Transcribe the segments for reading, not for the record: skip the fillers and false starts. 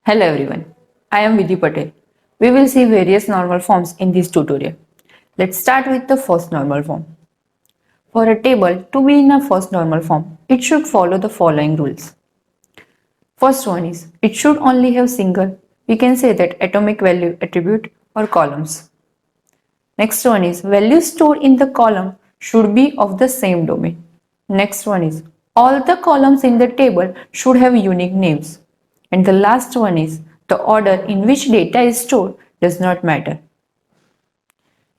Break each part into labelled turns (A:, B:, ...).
A: Hello everyone, I am Vidhi Patel. We will see various normal forms in this tutorial. Let's start with the first normal form. For a table to be in a first normal form, it should follow the following rules. First one is, it should only have single, we can say that atomic value attribute or columns. Next one is, values stored in the column should be of the same domain. Next one is, all the columns in the table should have unique names. And the last one is, the order in which data is stored does not matter.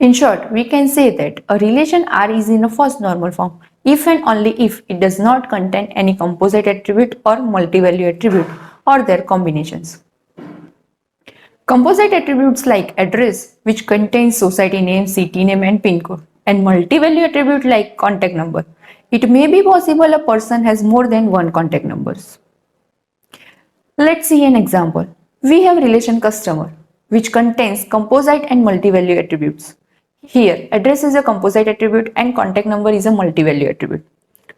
A: In short, we can say that a relation R is in a first normal form if and only if it does not contain any composite attribute or multi-value attribute or their combinations. Composite attributes like address, which contains society name, city name and pin code, and multi-value attribute like contact number. It may be possible a person has more than one contact numbers. Let's see an example. We have relation customer, which contains composite and multi-value attributes. Here, address is a composite attribute and contact number is a multi-value attribute.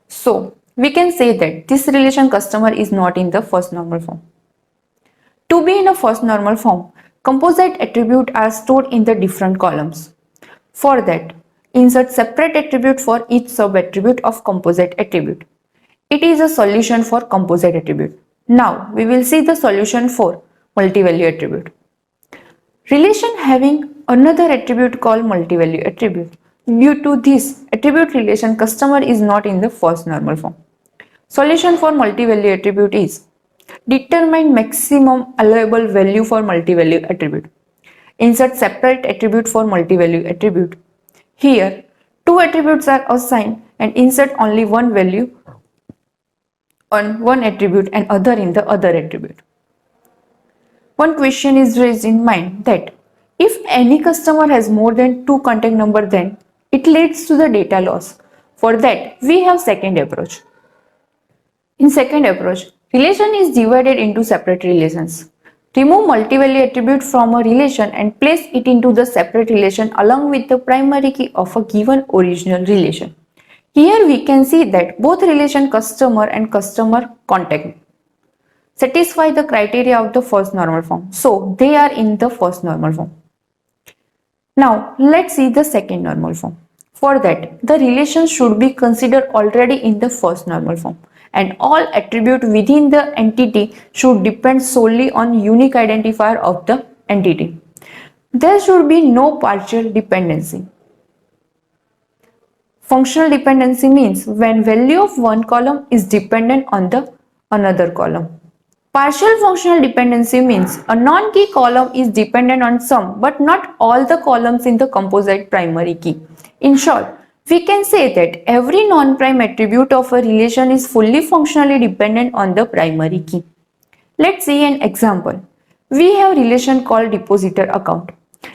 A: So, we can say that this relation customer is not in the first normal form. To be in a first normal form, composite attributes are stored in the different columns. For that, insert separate attribute for each sub-attribute of composite attribute. It is a solution for composite attribute. Now, we will see the solution for multi-value attribute. Relation having another attribute called multi-value attribute. Due to this, attribute relation customer is not in the first normal form. Solution for multi-value attribute is determine maximum allowable value for multi-value attribute. Insert separate attribute for multi-value attribute. Here, two attributes are assigned and insert only one value on one attribute and other in the other attribute. One question is raised in mind that if any customer has more than two contact number, then it leads to the data loss. For that, we have second approach. In second approach, relation is divided into separate relations. Remove multi-value attribute from a relation and place it into the separate relation along with the primary key of a given original relation. Here we can see that both relation customer and customer contact satisfy the criteria of the first normal form. So they are in the first normal form. Now let's see the second normal form. For that, the relation should be considered already in the first normal form and all attribute within the entity should depend solely on unique identifier of the entity. There should be no partial dependency. Functional dependency means when value of one column is dependent on the another column. Partial functional dependency means a non-key column is dependent on some but not all the columns in the composite primary key. In short, we can say that every non-prime attribute of a relation is fully functionally dependent on the primary key. Let's see an example. We have a relation called depositor account.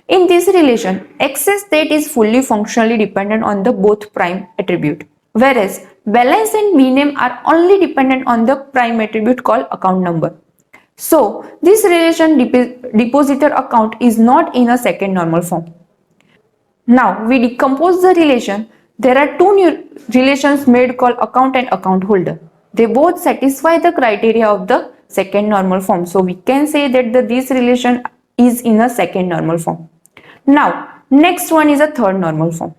A: In this relation, access date is fully functionally dependent on the both prime attribute, whereas balance and bname are only dependent on the prime attribute called account number. So, this relation depositor account is not in a second normal form. Now, we decompose the relation. There are two new relations made called account and account holder. They both satisfy the criteria of the second normal form. So, we can say that this relation is in a second normal form. Now, next one is a third normal form.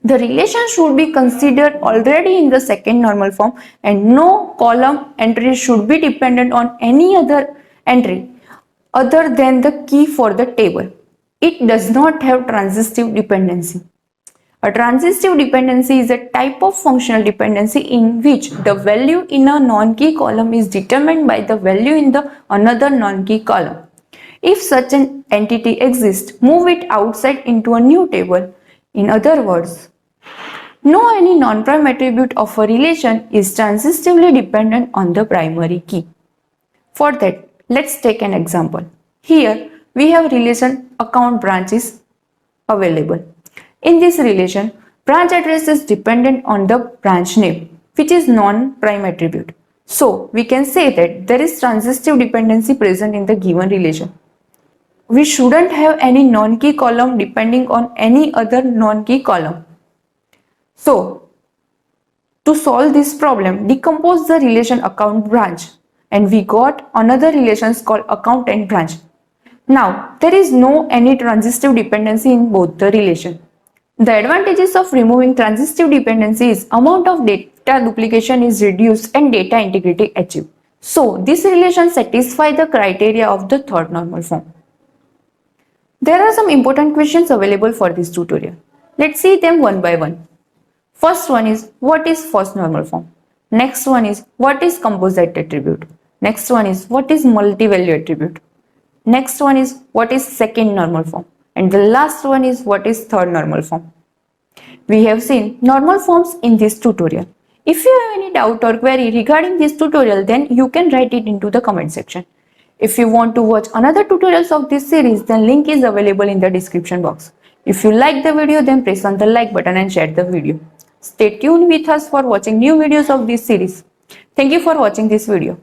A: The relation should be considered already in the second normal form and no column entry should be dependent on any other entry other than the key for the table. It does not have transitive dependency. A transitive dependency is a type of functional dependency in which the value in a non-key column is determined by the value in the another non-key column. If such an entity exists, move it outside into a new table. In other words, no any non-prime attribute of a relation is transitively dependent on the primary key. For that, let's take an example. Here, we have relation account branch is available. In this relation, branch address is dependent on the branch name, which is non-prime attribute. So, we can say that there is transitive dependency present in the given relation. We shouldn't have any non-key column depending on any other non-key column. So, to solve this problem, decompose the relation account branch and we got another relations called account and branch. Now, there is no any transitive dependency in both the relation. The advantages of removing transitive dependency is amount of data duplication is reduced and data integrity achieved. So, this relation satisfies the criteria of the third normal form. There are some important questions available for this tutorial. Let's see them one by one. First one is, what is first normal form? Next one is, what is composite attribute? Next one is, what is multi-value attribute? Next one is, what is second normal form? And the last one is, what is third normal form? We have seen normal forms in this tutorial. If you have any doubt or query regarding this tutorial, then you can write it into the comment section. If you want to watch another tutorials of this series, then link is available in the description box. If you like the video, then press on the like button and share the video. Stay tuned with us for watching new videos of this series. Thank you for watching this video.